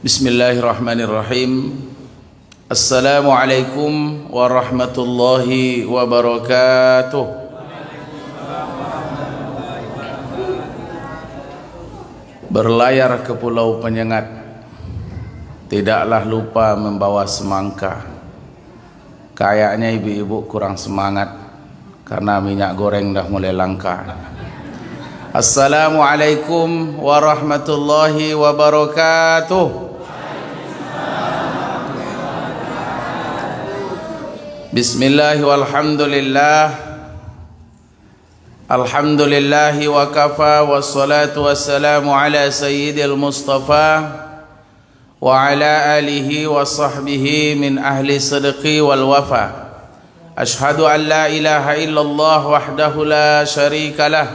Bismillahirrahmanirrahim. Assalamualaikum warahmatullahi wabarakatuh. Berlayar ke pulau penyengat, tidaklah lupa membawa semangka. Kayaknya ibu-ibu kurang semangat karena minyak goreng dah mulai langka. Assalamualaikum warahmatullahi wabarakatuh. Bismillah walhamdulillah. Alhamdulillahi wa kafa, wassalatu wassalamu ala sayyidil mustafa wa ala alihi wa sahbihi min ahli sidqi wal wafa. Ashhadu an la ilaha illallah wahdahu la syarika lah,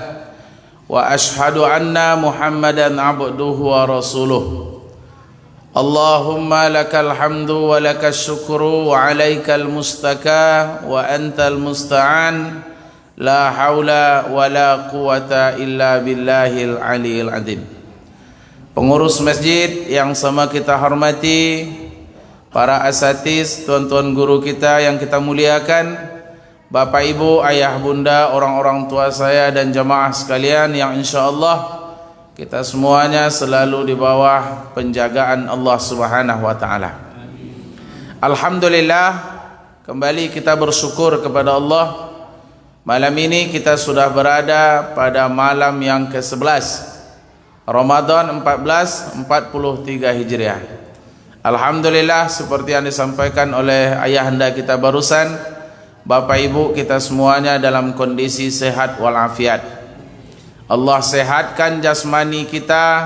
wa ashhadu anna muhammadan abduhu wa rasuluh. Allahumma lakal hamdu wa lakas syukru wa alaikal mustaka wa antal musta'an, la haula wa la quwata illa billahil aliyil azim. Pengurus masjid yang sama kita hormati, para asatiz, tuan-tuan guru kita yang kita muliakan, bapak ibu, ayah bunda, orang-orang tua saya dan jamaah sekalian yang insyaallah kita semuanya selalu di bawah penjagaan Allah Subhanahu wa taala. Alhamdulillah, kembali kita bersyukur kepada Allah. Malam ini kita sudah berada pada malam yang ke-11 Ramadan 1443 Hijriah. Alhamdulillah, seperti yang disampaikan oleh ayahanda kita barusan, bapak ibu kita semuanya dalam kondisi sehat walafiat. Allah sehatkan jasmani kita,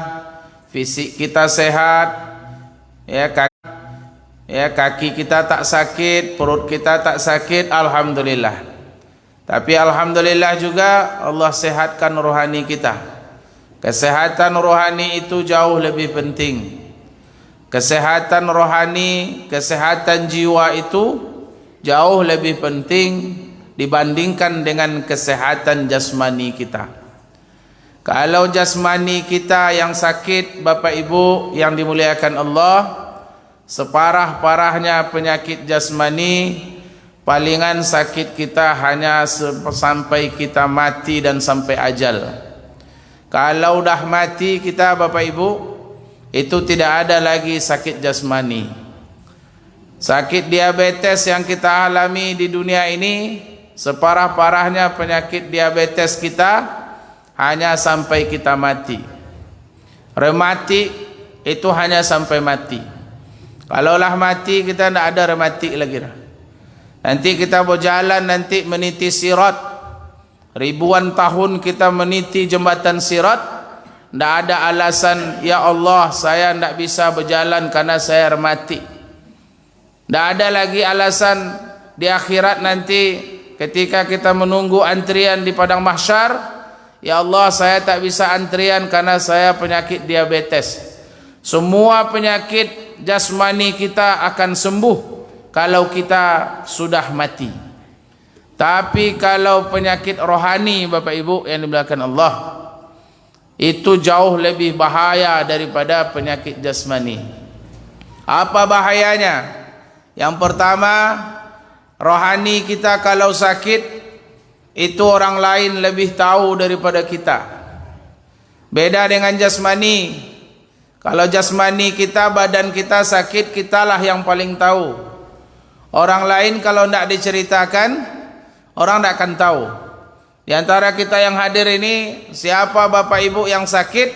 fisik kita sehat, kaki kita tak sakit, perut kita tak sakit, alhamdulillah. Tapi alhamdulillah juga Allah sehatkan rohani kita. Kesehatan rohani itu jauh lebih penting. Kesehatan rohani, kesehatan jiwa itu jauh lebih penting dibandingkan dengan kesehatan jasmani kita. Kalau jasmani kita yang sakit, bapak ibu yang dimuliakan Allah, separah-parahnya penyakit jasmani, palingan sakit kita hanya sampai kita mati dan sampai ajal. Kalau dah mati kita, bapak ibu, itu tidak ada lagi sakit jasmani. Sakit diabetes yang kita alami di dunia ini, separah-parahnya penyakit diabetes kita hanya sampai kita mati. Rematik itu hanya sampai mati. Kalaulah mati kita tidak ada rematik lagi dah. Nanti kita berjalan, nanti meniti sirat, ribuan tahun kita meniti jembatan sirat, tidak ada alasan, ya Allah saya tidak bisa berjalan karena saya rematik. Tidak ada lagi alasan di akhirat nanti ketika kita menunggu antrian di padang mahsyar, ya Allah saya tak bisa antrian karena saya penyakit diabetes. Semua penyakit jasmani kita akan sembuh kalau kita sudah mati. Tapi kalau penyakit rohani, bapak ibu yang dimuliakan Allah, itu jauh lebih bahaya daripada penyakit jasmani. Apa bahayanya? Yang pertama, rohani kita kalau sakit, itu orang lain lebih tahu daripada kita. Beda dengan jasmani. Kalau jasmani kita, badan kita sakit, kitalah yang paling tahu. Orang lain kalau tidak diceritakan, orang tidak akan tahu. Di antara kita yang hadir ini, siapa bapak ibu yang sakit,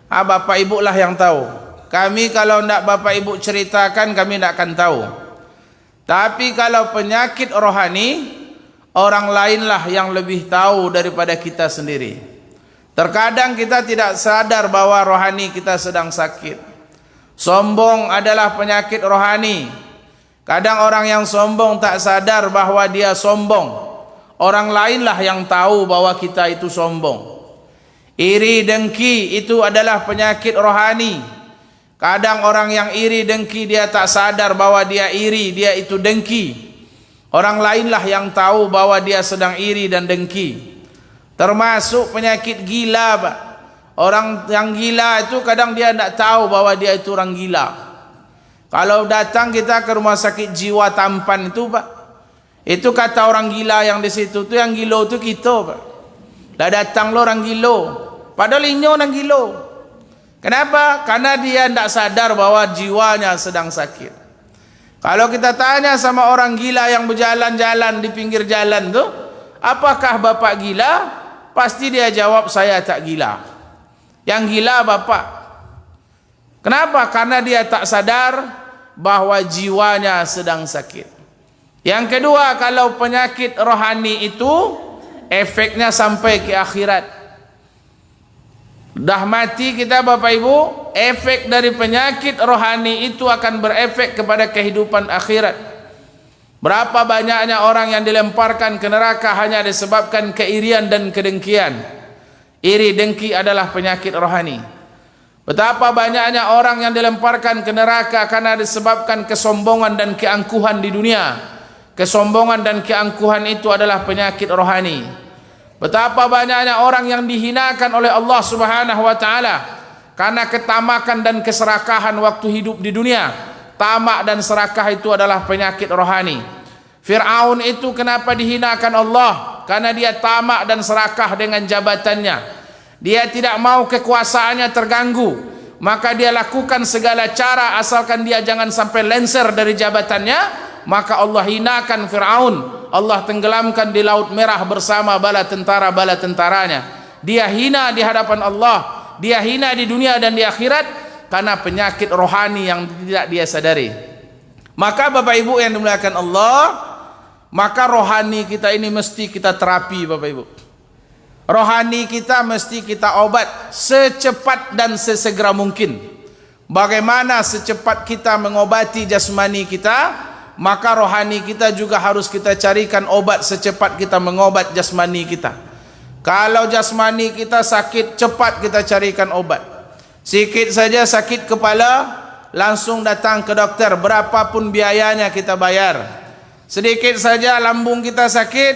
bapak ibu lah yang tahu. Kami kalau tidak bapak ibu ceritakan, kami tidak akan tahu. Tapi kalau penyakit rohani, orang lainlah yang lebih tahu daripada kita sendiri. Terkadang kita tidak sadar bahwa rohani kita sedang sakit. Sombong adalah penyakit rohani. Kadang orang yang sombong tak sadar bahwa dia sombong. Orang lainlah yang tahu bahwa kita itu sombong. Iri dengki itu adalah penyakit rohani. Kadang orang yang iri dengki dia tak sadar bahwa dia iri, dia itu dengki. Orang lainlah yang tahu bahwa dia sedang iri dan dengki. Termasuk penyakit gila, Pak. Orang yang gila itu kadang dia tidak tahu bahwa dia itu orang gila. Kalau datang kita ke rumah sakit jiwa Tampan itu Pak, itu kata orang gila yang di situ tu, yang gilo tu kita Pak. Dah datang lo orang gilo, padahal ini orang gilo. Kenapa? Karena dia tidak sadar bahwa jiwanya sedang sakit. Kalau kita tanya sama orang gila yang berjalan-jalan di pinggir jalan tu, apakah bapak gila? Pasti dia jawab, saya tak gila. Yang gila bapak. Kenapa? Karena dia tak sadar bahwa jiwanya sedang sakit. Yang kedua, kalau penyakit rohani itu efeknya sampai ke akhirat. Dah mati kita Bapak Ibu, efek dari penyakit rohani itu akan berefek kepada kehidupan akhirat. Berapa banyaknya orang yang dilemparkan ke neraka hanya disebabkan keirian dan kedengkian. Iri dengki adalah penyakit rohani. Betapa banyaknya orang yang dilemparkan ke neraka karena disebabkan kesombongan dan keangkuhan di dunia. Kesombongan dan keangkuhan itu adalah penyakit rohani. Betapa banyaknya orang yang dihinakan oleh Allah Subhanahu wa taala karena ketamakan dan keserakahan waktu hidup di dunia. Tamak dan serakah itu adalah penyakit rohani. Fir'aun itu kenapa dihinakan Allah? Karena dia tamak dan serakah dengan jabatannya. Dia tidak mau kekuasaannya terganggu, maka dia lakukan segala cara asalkan dia jangan sampai lenser dari jabatannya. Maka Allah hinakan Fir'aun, Allah tenggelamkan di Laut Merah bersama bala tentaranya. Dia hina di hadapan Allah, dia hina di dunia dan di akhirat karena penyakit rohani yang tidak dia sadari. Maka Bapak Ibu yang dimuliakan Allah, maka rohani kita ini mesti kita terapi Bapak Ibu. Rohani kita mesti kita obat secepat dan sesegera mungkin. Bagaimana secepat kita mengobati jasmani kita, maka rohani kita juga harus kita carikan obat secepat kita mengobat jasmani kita. Kalau jasmani kita sakit, cepat kita carikan obat. Sikit saja sakit kepala, langsung datang ke dokter, berapapun biayanya kita bayar. Sedikit saja lambung kita sakit,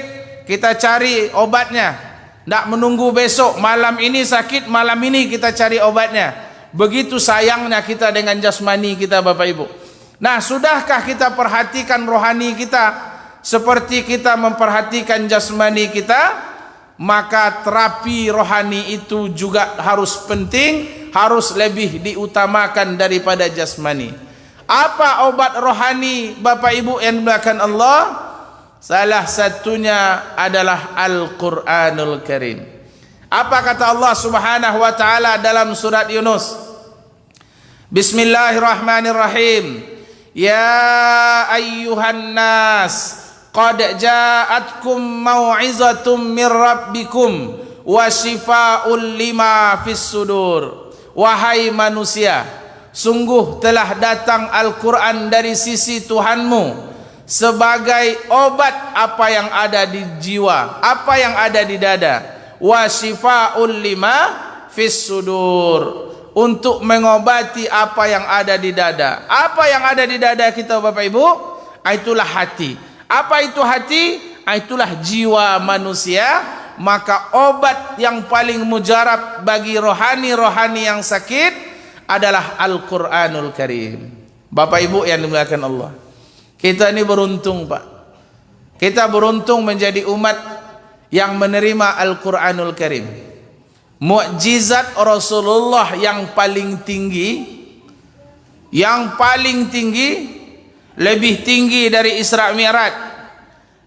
kita cari obatnya. Tidak menunggu besok, malam ini sakit, malam ini kita cari obatnya. Begitu sayangnya kita dengan jasmani kita Bapak Ibu. Nah, sudahkah kita perhatikan rohani kita seperti kita memperhatikan jasmani kita? Maka terapi rohani itu juga harus penting, harus lebih diutamakan daripada jasmani. Apa obat rohani Bapak Ibu yang dimuliakan Allah? Salah satunya adalah Al-Quranul Karim. Apa kata Allah Subhanahu wa taala dalam surat Yunus? Bismillahirrahmanirrahim. Ya ayyuhan nas, qad ja'atkum mau'izatum mir rabbikum wa shifaa'un lima fis sudur. Wahai manusia, sungguh telah datang Al-Quran dari sisi Tuhanmu sebagai obat apa yang ada di jiwa, apa yang ada di dada. Wa shifaa'un lima fis sudur, untuk mengobati apa yang ada di dada. Apa yang ada di dada kita Bapak Ibu? Itulah hati. Apa itu hati? Itulah jiwa manusia. Maka obat yang paling mujarab bagi rohani-rohani yang sakit adalah Al-Quranul Karim. Bapak Ibu yang dimuliakan Allah, kita ini beruntung Pak. Kita beruntung menjadi umat yang menerima Al-Quranul Karim. Mukjizat Rasulullah yang paling tinggi, lebih tinggi dari Isra Mi'raj,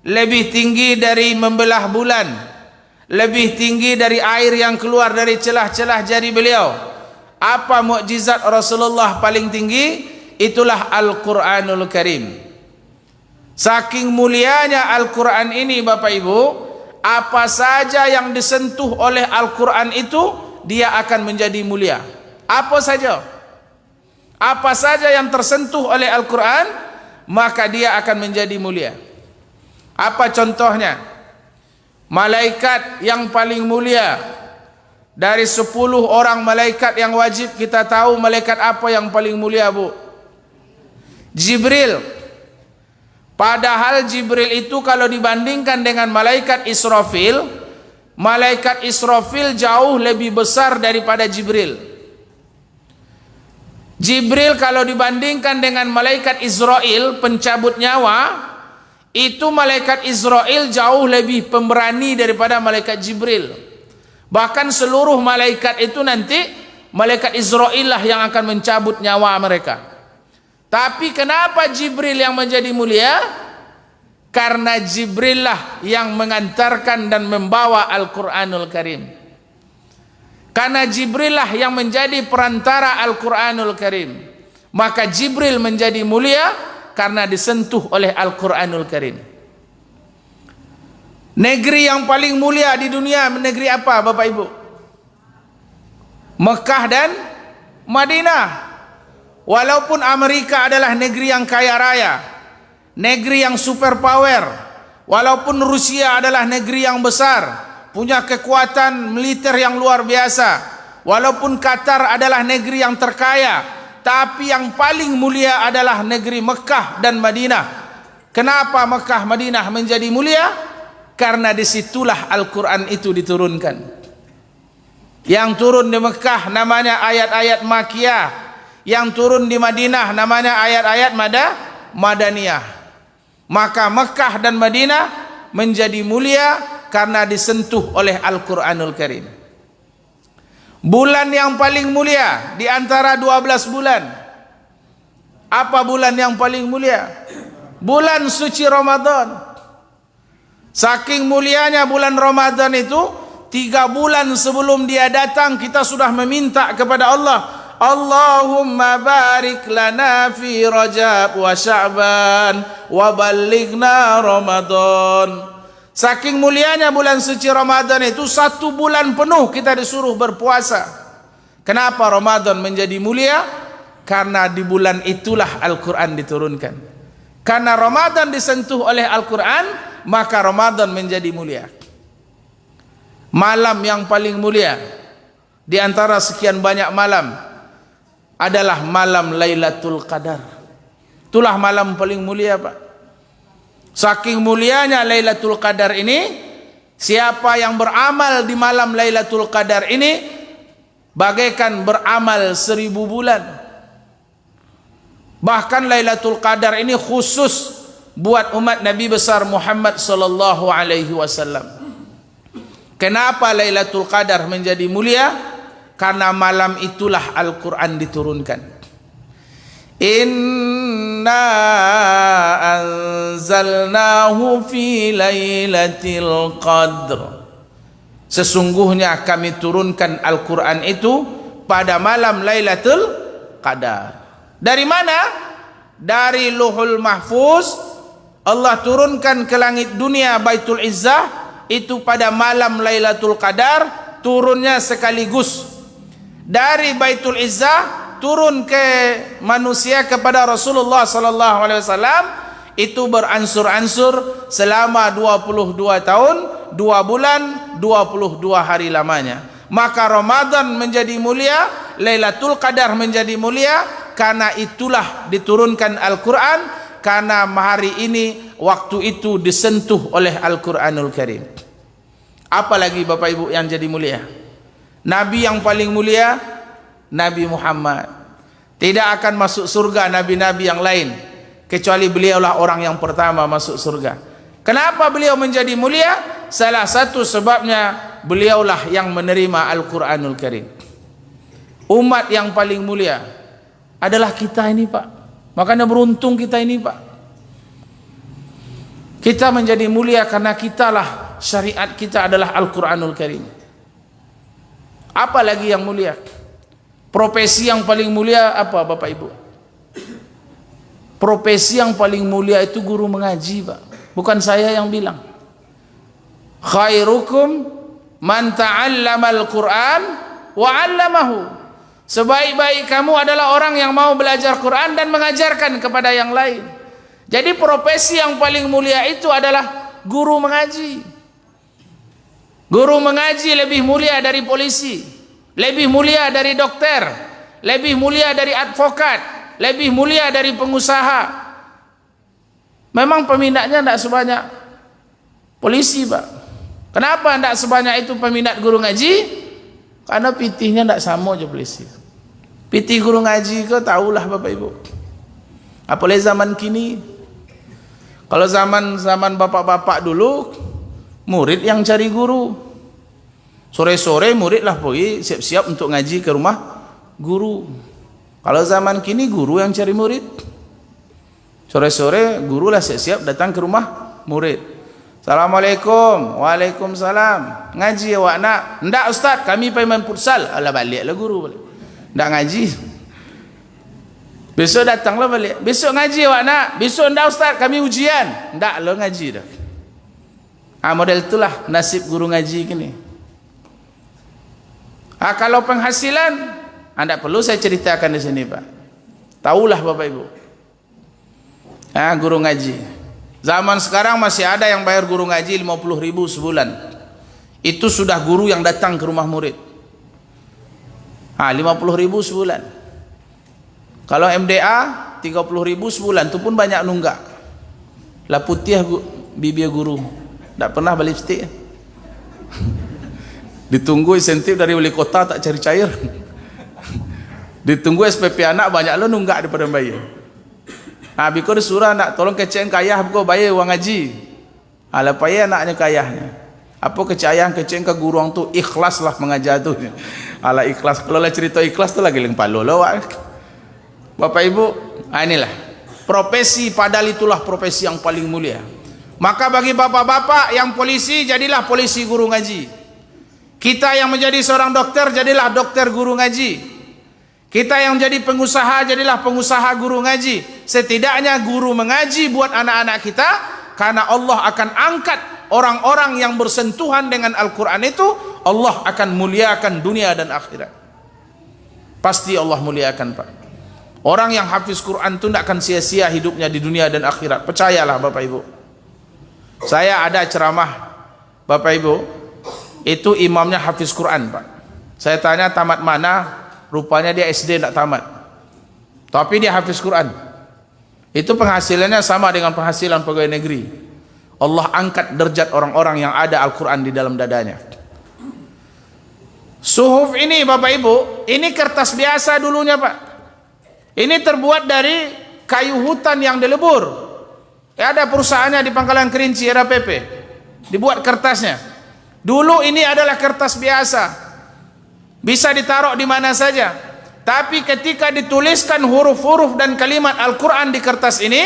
lebih tinggi dari membelah bulan, lebih tinggi dari air yang keluar dari celah-celah jari beliau. Apa mukjizat Rasulullah paling tinggi? Itulah Al-Quranul Karim. Saking mulianya Al-Quran ini Bapak Ibu, apa saja yang disentuh oleh Al-Quran itu dia akan menjadi mulia. Apa saja yang tersentuh oleh Al-Quran, maka dia akan menjadi mulia. Apa contohnya? Malaikat yang paling mulia dari 10 orang malaikat yang wajib kita tahu, malaikat apa yang paling mulia Bu? Jibril. Padahal Jibril itu kalau dibandingkan dengan malaikat Israfil, malaikat Israfil jauh lebih besar daripada Jibril. Jibril kalau dibandingkan dengan malaikat Israel pencabut nyawa, itu malaikat Israel jauh lebih pemberani daripada malaikat Jibril. Bahkan seluruh malaikat itu nanti malaikat Israel lah yang akan mencabut nyawa mereka. Tapi kenapa Jibril yang menjadi mulia? Karena Jibril lah yang mengantarkan dan membawa Al-Quranul Karim. Karena Jibril lah yang menjadi perantara Al-Quranul Karim. Maka Jibril menjadi mulia karena disentuh oleh Al-Quranul Karim. Negeri yang paling mulia di dunia, negeri apa Bapak Ibu? Mekah dan Madinah. Walaupun Amerika adalah negeri yang kaya raya, negeri yang superpower, walaupun Rusia adalah negeri yang besar, punya kekuatan militer yang luar biasa, walaupun Qatar adalah negeri yang terkaya, tapi yang paling mulia adalah negeri Mekah dan Madinah. Kenapa Mekah Madinah menjadi mulia? Karena disitulah Al-Quran itu diturunkan. Yang turun di Mekah namanya ayat-ayat Makkiyah, yang turun di Madinah namanya ayat-ayat Madaniyah. Maka Mekah dan Madinah menjadi mulia karena disentuh oleh Al-Quranul Karim. Bulan yang paling mulia di antara 12 bulan. Apa bulan yang paling mulia? Bulan suci Ramadan. Saking mulianya bulan Ramadan itu, 3 bulan sebelum dia datang kita sudah meminta kepada Allah, Allahumma barik lana fi Rajab wa Sya'ban wa ballighna Ramadan. Saking mulianya bulan suci Ramadan itu, 1 bulan penuh kita disuruh berpuasa. Kenapa Ramadan menjadi mulia? Karena di bulan itulah Al-Quran diturunkan. Karena Ramadan disentuh oleh Al-Quran, maka Ramadan menjadi mulia. Malam yang paling mulia di antara sekian banyak malam adalah malam Lailatul Qadar. Itulah malam paling mulia, Pak. Saking mulianya Lailatul Qadar ini, siapa yang beramal di malam Lailatul Qadar ini bagaikan beramal 1000 bulan. Bahkan Lailatul Qadar ini khusus buat umat Nabi besar Muhammad sallallahu alaihi wasallam. Kenapa Lailatul Qadar menjadi mulia? Karena malam itulah Al-Quran diturunkan. Inna anzalnahu fi lailatul qadr. Sesungguhnya kami turunkan Al-Quran itu pada malam Lailatul Qadar. Dari mana? Dari Lauhul Mahfuz. Allah turunkan ke langit dunia Baitul Izzah itu pada malam Lailatul Qadar, turunnya sekaligus. Dari Baitul Izzah turun ke manusia kepada Rasulullah sallallahu alaihi wasallam itu beransur-ansur selama 22 tahun, 2 bulan, 22 hari lamanya. Maka Ramadan menjadi mulia, Lailatul Qadar menjadi mulia karena itulah diturunkan Al-Quran, karena hari ini waktu itu disentuh oleh Al-Quranul Karim. Apalagi Bapak Ibu yang jadi mulia? Nabi yang paling mulia Nabi Muhammad. Tidak akan masuk surga nabi-nabi yang lain kecuali beliaulah orang yang pertama masuk surga. Kenapa beliau menjadi mulia? Salah satu sebabnya beliaulah yang menerima Al-Quranul Karim. Umat yang paling mulia adalah kita ini, Pak. Makanya beruntung kita ini, Pak. Kita menjadi mulia karena kitalah, syariat kita adalah Al-Quranul Karim. Apa lagi yang mulia? Profesi yang paling mulia apa Bapak Ibu? Profesi yang paling mulia itu guru mengaji, Pak. Bukan saya yang bilang. Khairukum man ta'allamal Qur'an wa 'allamahu. Sebaik-baik kamu adalah orang yang mau belajar Quran dan mengajarkan kepada yang lain. Jadi profesi yang paling mulia itu adalah guru mengaji. Guru mengaji lebih mulia dari polisi, lebih mulia dari dokter, lebih mulia dari advokat, lebih mulia dari pengusaha. Memang peminatnya tidak sebanyak polisi, Pak. Kenapa tidak sebanyak itu peminat guru ngaji? Karena pitihnya tidak sama je polisi. Pitih guru ngaji ke tahulah Bapak Ibu. Apalagi zaman kini. Kalau zaman bapak-bapak dulu, murid yang cari guru. Sore-sore murid lah pergi siap-siap untuk ngaji ke rumah guru. Kalau zaman kini guru yang cari murid. Sore-sore guru lah siap-siap datang ke rumah murid. Assalamualaikum. Waalaikumsalam. Ngaji awak nak? Ndak ustaz, kami pergi main futsal. Alah baliklah guru balik. Ndak ngaji. Besok datanglah balik. Besok ngaji awak nak? Besok ndak ustaz, kami ujian. Ndak lo ngaji dah. Model itulah nasib guru ngaji kini. Kalau penghasilan, anda perlu saya ceritakan di sini Pak. Tahulah Bapak Ibu. Guru ngaji. Zaman sekarang masih ada yang bayar guru ngaji 50.000 sebulan. Itu sudah guru yang datang ke rumah murid. 50.000 sebulan. Kalau MDA 30.000 sebulan, itu pun banyak nunggak. Lah putih bibir guru. Tak pernah balik lipstik. Ditunggu insentif dari wali kota tak cari cair. Ditunggu SPP anak banyak lo nunggak daripada bayar. Biko disuruh anak tolong kecen kayah biko bayar uang ngaji. Alah payah anaknya kayahnya. Apa kecayaan kecen ke guru orang tu ikhlas lah mengajar tu. Alah ikhlas. Kalau lah cerita ikhlas tu lagi leng palo lo. Bapak Ibu, inilah profesi, padahal itulah profesi yang paling mulia. Maka bagi bapak-bapak yang polisi, jadilah polisi guru ngaji. Kita yang menjadi seorang dokter, jadilah dokter guru ngaji. Kita yang jadi pengusaha, jadilah pengusaha guru ngaji. Setidaknya guru mengaji buat anak-anak kita, karena Allah akan angkat orang-orang yang bersentuhan dengan Al-Quran itu, Allah akan muliakan dunia dan akhirat. Pasti Allah muliakan Pak. Orang yang hafiz Quran itu tidak akan sia-sia hidupnya di dunia dan akhirat. Percayalah Bapak Ibu. Saya ada ceramah Bapak Ibu, itu imamnya hafiz Quran Pak. Saya tanya tamat mana, rupanya dia SD tidak tamat, tapi dia hafiz Quran. Itu penghasilannya sama dengan penghasilan pegawai negeri. Allah angkat derajat orang-orang yang ada Al-Quran di dalam dadanya. Suhuf ini Bapak Ibu, ini kertas biasa dulunya Pak. Ini terbuat dari kayu hutan yang dilebur. Ada perusahaannya di Pangkalan Kerinci, RAPP, dibuat kertasnya. Dulu ini adalah kertas biasa, bisa ditaruh di mana saja. Tapi ketika dituliskan huruf-huruf dan kalimat Al-Quran di kertas ini,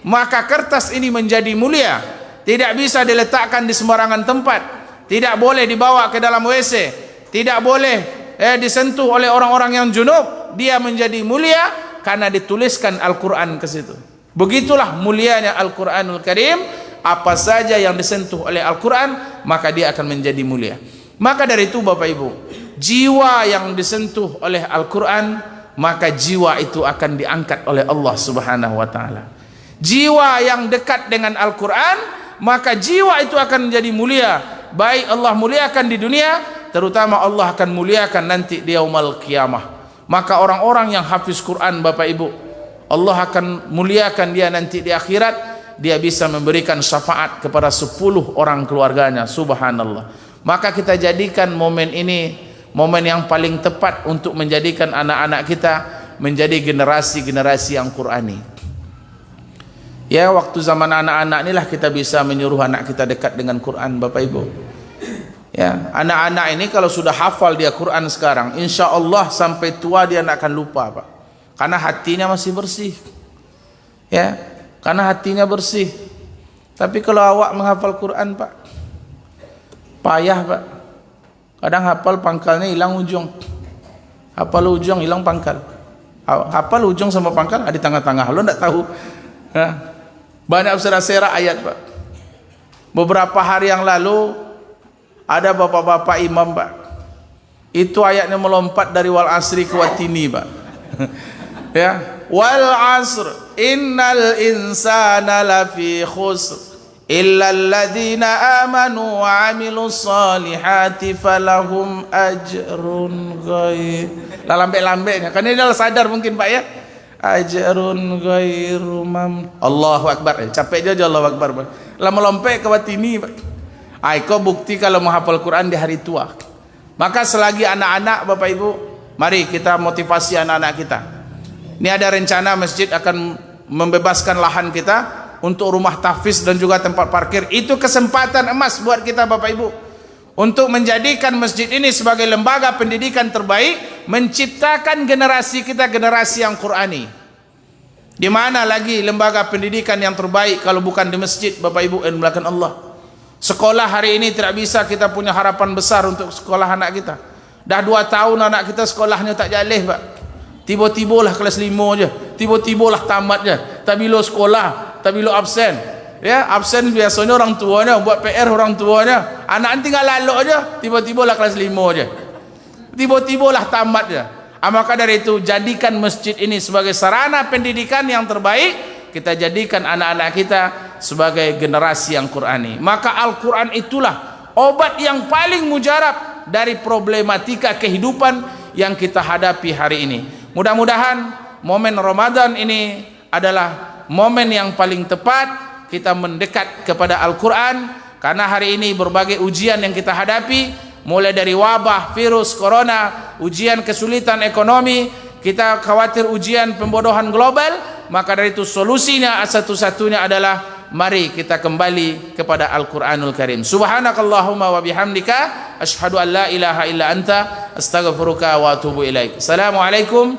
maka kertas ini menjadi mulia. Tidak bisa diletakkan di sembarangan tempat, tidak boleh dibawa ke dalam WC, tidak boleh disentuh oleh orang-orang yang junub. Dia menjadi mulia karena dituliskan Al-Quran ke situ. Begitulah mulianya Al-Quranul Karim. Apa saja yang disentuh oleh Al-Quran, maka dia akan menjadi mulia. Maka dari itu Bapak Ibu, jiwa yang disentuh oleh Al-Quran, maka jiwa itu akan diangkat oleh Allah Subhanahu wa Ta'ala. Jiwa yang dekat dengan Al-Quran, maka jiwa itu akan menjadi mulia. Baik Allah muliakan di dunia, terutama Allah akan muliakan nanti di yaumul qiyamah. Maka orang-orang yang hafiz Quran Bapak Ibu, Allah akan muliakan dia nanti di akhirat. Dia bisa memberikan syafaat kepada 10 orang keluarganya. Subhanallah. Maka kita jadikan momen ini momen yang paling tepat untuk menjadikan anak-anak kita menjadi generasi-generasi yang Qurani. Ya, waktu zaman anak-anak inilah kita bisa menyuruh anak kita dekat dengan Quran Bapak Ibu. Ya, anak-anak ini kalau sudah hafal dia Quran sekarang, insya Allah sampai tua dia tidak akan lupa Pak. Karena hatinya masih bersih. Ya, karena hatinya bersih. Tapi kalau awak menghafal Quran Pak, payah Pak. Kadang hafal pangkalnya hilang ujung, hafal ujung hilang pangkal, hafal ujung sama pangkal ada di tengah-tengah, lo tidak tahu. Banyak bersera-sera ayat Pak. Beberapa hari yang lalu ada bapak-bapak imam Pak, itu ayatnya melompat dari wal asri ke watini Pak. Ya, wal asr innal insana lafi khusr illa alladhina amanu wa amilus salihati falahum ajrun ghair. Lah lambe-lambenya kan ini adalah sadar mungkin Pak ya. Ajrun ghairu mam. Allahu akbar. Capek aja Allahu akbar Pak. Lah melompat ke watini Pak. Kau bukti kalau menghafal Quran di hari tua. Maka selagi anak-anak, Bapak Ibu, mari kita motivasi anak-anak kita. Ini ada rencana masjid akan membebaskan lahan kita untuk rumah tahfiz dan juga tempat parkir. Itu kesempatan emas buat kita, Bapak Ibu, untuk menjadikan masjid ini sebagai lembaga pendidikan terbaik, menciptakan generasi kita generasi yang Qurani. Di mana lagi lembaga pendidikan yang terbaik kalau bukan di masjid, Bapak Ibu yang dimuliakan Allah. Sekolah hari ini tidak bisa kita punya harapan besar untuk sekolah anak kita. Dah 2 tahun anak kita sekolahnya tak jaleh, Pak. Tiba-tiba lah kelas 5 je, tiba-tiba lah tamat je, tak bila sekolah, tak bila absen. Ya, absen biasanya orang tuanya, buat PR orang tuanya, anak tinggal lalu aja, tiba-tiba lah kelas 5 je, tiba-tiba lah tamat je. Maka dari itu, jadikan masjid ini sebagai sarana pendidikan yang terbaik. Kita jadikan anak-anak kita sebagai generasi yang Qurani. Maka Al-Quran itulah obat yang paling mujarab dari problematika kehidupan yang kita hadapi hari ini. Mudah-mudahan momen Ramadan ini adalah momen yang paling tepat kita mendekat kepada Al-Quran, karena hari ini berbagai ujian yang kita hadapi, mulai dari wabah virus corona, ujian kesulitan ekonomi, kita khawatir ujian pembodohan global. Maka dari itu solusinya satu-satunya adalah mari kita kembali kepada Al-Quranul Karim. Subhanakallahumma wa bihamdika asyhadu an la ilaha illa anta astaghfiruka wa atubu ilaik. Assalamualaikum